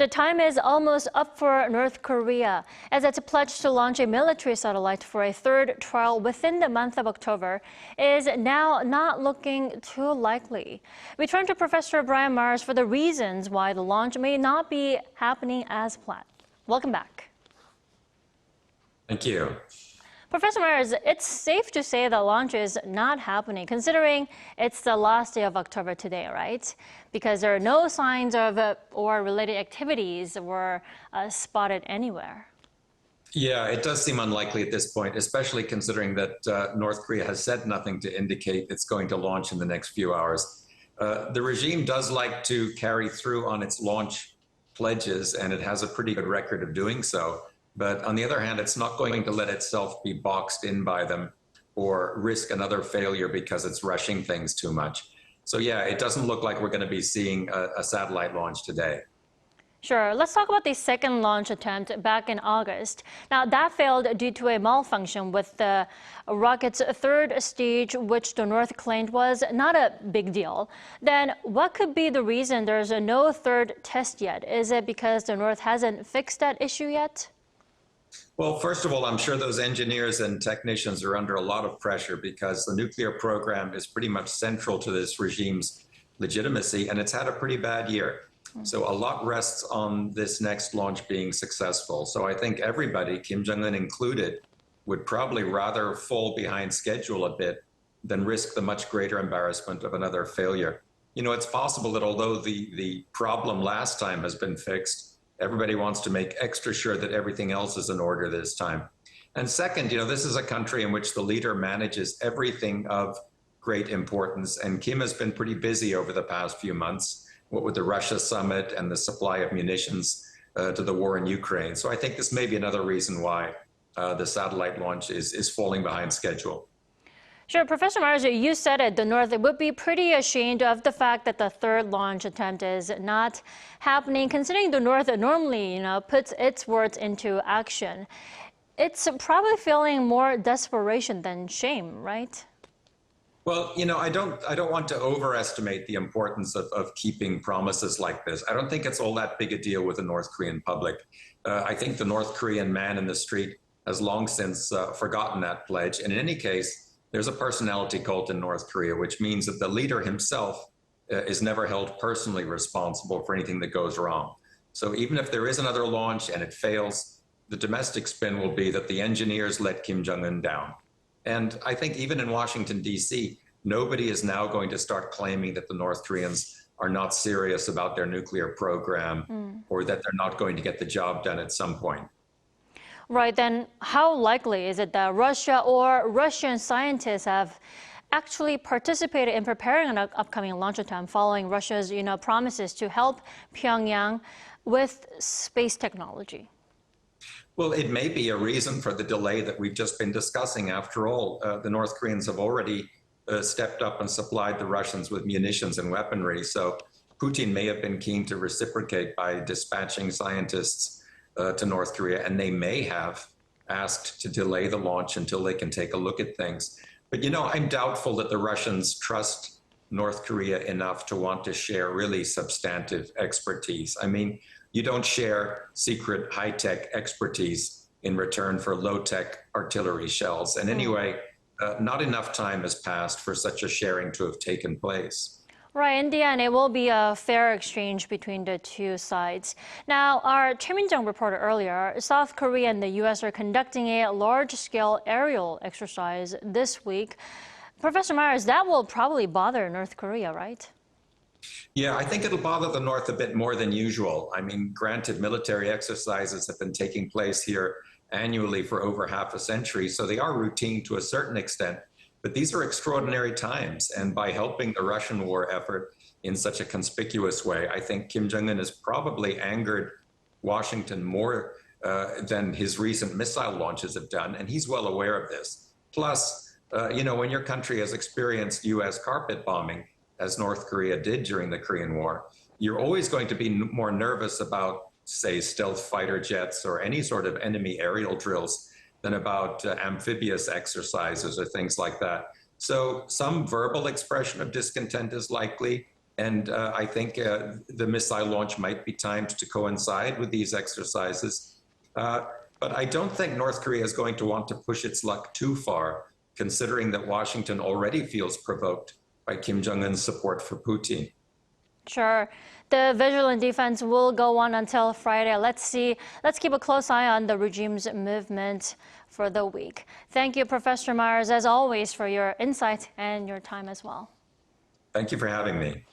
The time is almost up for North Korea, as its pledge to launch a military satellite for a third trial within the month of October is now not looking too likely. We turn to Professor Brian Myers for the reasons why the launch may not be happening as planned. Welcome back. Thank you. Professor Myers, it's safe to say the launch is not happening, considering it's the last day of October today, right? Because there are no signs of or related activities were spotted anywhere. Yeah, it does seem unlikely at this point, especially considering that North Korea has said nothing to indicate it's going to launch in the next few hours. The regime does like to carry through on its launch pledges, and it has a pretty good record of doing so. But on the other hand, it's not going to let itself be boxed in by them or risk another failure because it's rushing things too much. So yeah, it doesn't look like we're going to be seeing a satellite launch today. Sure. Let's talk about the second launch attempt back in August. Now, that failed due to a malfunction with the rocket's third stage, which the North claimed was not a big deal. Then what could be the reason there's no third test yet? Is it because the North hasn't fixed that issue yet? Well, first of all, I'm sure those engineers and technicians are under a lot of pressure because the nuclear program is pretty much central to this regime's legitimacy, and it's had a pretty bad year. So a lot rests on this next launch being successful. So I think everybody, Kim Jong-un included, would probably rather fall behind schedule a bit than risk the much greater embarrassment of another failure. You know, it's possible that although the problem last time has been fixed, everybody wants to make extra sure that everything else is in order this time. And second, you know, this is a country in which the leader manages everything of great importance. And Kim has been pretty busy over the past few months, what with the Russia summit and the supply of munitions to the war in Ukraine. So I think this may be another reason why the satellite launch is falling behind schedule. Sure. Professor Myers, you said it. The North would be pretty ashamed of the fact that the third launch attempt is not happening, considering the North normally, puts its words into action. It's probably feeling more desperation than shame, right? Well, you know, I don't want to overestimate the importance of keeping promises like this. I don't think it's all that big a deal with the North Korean public. I think the North Korean man in the street has long since forgotten that pledge. And in any case, there's a personality cult in North Korea, which means that the leader himself is never held personally responsible for anything that goes wrong. So even if there is another launch and it fails, the domestic spin will be that the engineers let Kim Jong-un down. And I think even in Washington, D.C., nobody is now going to start claiming that the North Koreans are not serious about their nuclear program or that they're not going to get the job done at some point. Right, then how likely is it that Russia or Russian scientists have actually participated in preparing an upcoming launch attempt following Russia's promises to help Pyongyang with space technology? Well, it may be a reason for the delay that we've just been discussing. After all, the North Koreans have already stepped up and supplied the Russians with munitions and weaponry. So Putin may have been keen to reciprocate by dispatching scientists to North Korea, and they may have asked to delay the launch until they can take a look at things. But, you know, I'm doubtful that the Russians trust North Korea enough to want to share really substantive expertise. I mean, you don't share secret high-tech expertise in return for low-tech artillery shells. And anyway, not enough time has passed for such a sharing to have taken place. Right, in the end, it will be a fair exchange between the two sides. Now, our Choi Min-jung reported earlier, South Korea and the U.S. are conducting a large-scale aerial exercise this week. Professor Myers, that will probably bother North Korea, right? Yeah, I think it'll bother the North a bit more than usual. I mean, granted, military exercises have been taking place here annually for over half a century, so they are routine to a certain extent. But these are extraordinary times, and by helping the Russian war effort in such a conspicuous way, I think Kim Jong-un has probably angered Washington more than his recent missile launches have done, and he's well aware of this. Plus, you know, when your country has experienced U.S. carpet bombing, as North Korea did during the Korean War, you're always going to be more nervous about, say, stealth fighter jets or any sort of enemy aerial drills than about amphibious exercises or things like that. So some verbal expression of discontent is likely, And I think the missile launch might be timed to coincide with these exercises. But I don't think North Korea is going to want to push its luck too far, considering that Washington already feels provoked by Kim Jong-un's support for Putin. Sure. The vigilant defense will go on until Friday. Let's keep a close eye on the regime's movement for the week. Thank you, Professor Myers, as always, for your insight and your time as well. Thank you for having me.